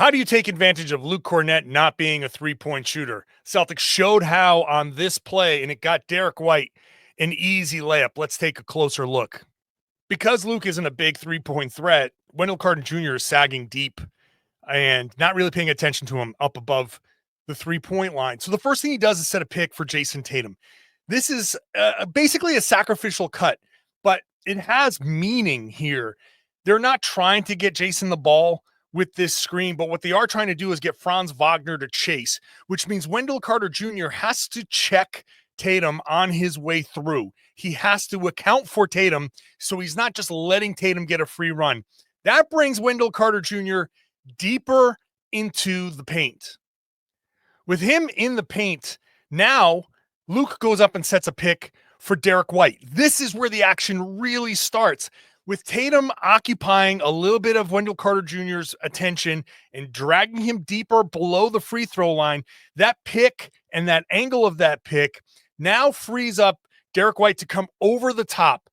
How do you take advantage of Luke Kornet not being a three-point shooter? Celtics showed how on this play, and it got Derrick White an easy layup. Let's take a closer look. Because Luke isn't a big three-point threat, Wendell Carter Jr. is sagging deep and not really paying attention to him up above the three-point line. So the first thing he does is set a pick for Jason Tatum. This is basically a sacrificial cut, but it has meaning here. They're not trying to get Jason the ball with this screen, but what they are trying to do is get Franz Wagner to chase, which means Wendell Carter Jr. has to check Tatum on his way through. He has to account for Tatum, so he's not just letting Tatum get a free run. That brings Wendell Carter Jr. deeper into the paint. With him in the paint, now Luke goes up and sets a pick for Derrick White. This is where the action really starts. With Tatum occupying a little bit of Wendell Carter Jr.'s attention and dragging him deeper below the free throw line, that pick and that angle of that pick now frees up Derrick White to come over the top.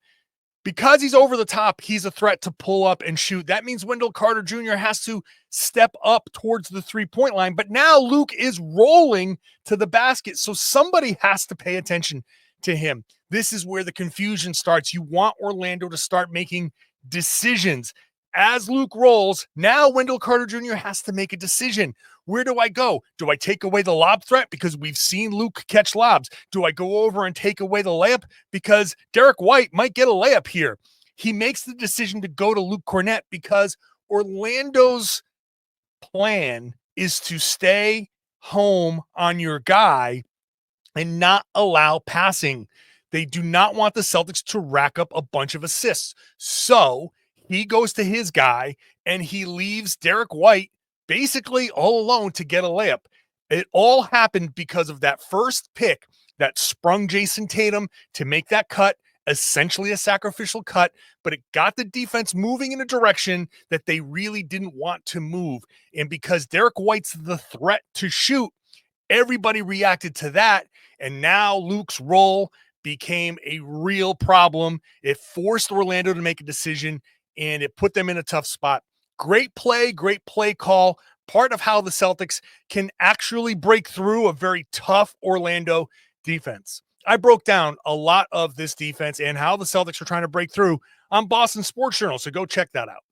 Because he's over the top, he's a threat to pull up and shoot. That means Wendell Carter Jr. has to step up towards the three-point line. But now Luke is rolling to the basket, so somebody has to pay attention to him. This is where the confusion starts. You want Orlando to start making decisions. As Luke rolls, now Wendell Carter Jr. has to make a decision. Where do I go? Do I take away the lob threat because we've seen Luke catch lobs? Do I go over and take away the layup because Derrick White might get a layup here? He makes the decision to go to Luke Kornet because Orlando's plan is to stay home on your guy and not allow passing. They do not want the Celtics to rack up a bunch of assists. So he goes to his guy and he leaves Derrick White basically all alone to get a layup. It all happened because of that first pick that sprung Jason Tatum to make that cut, essentially a sacrificial cut, but it got the defense moving in a direction that they really didn't want to move. And because Derrick White's the threat to shoot, everybody reacted to that. And now Luke's role became a real problem. It forced Orlando to make a decision and it put them in a tough spot. Great play call. Part of how the Celtics can actually break through a very tough Orlando defense. I broke down a lot of this defense and how the Celtics are trying to break through on Boston Sports Journal, so go check that out.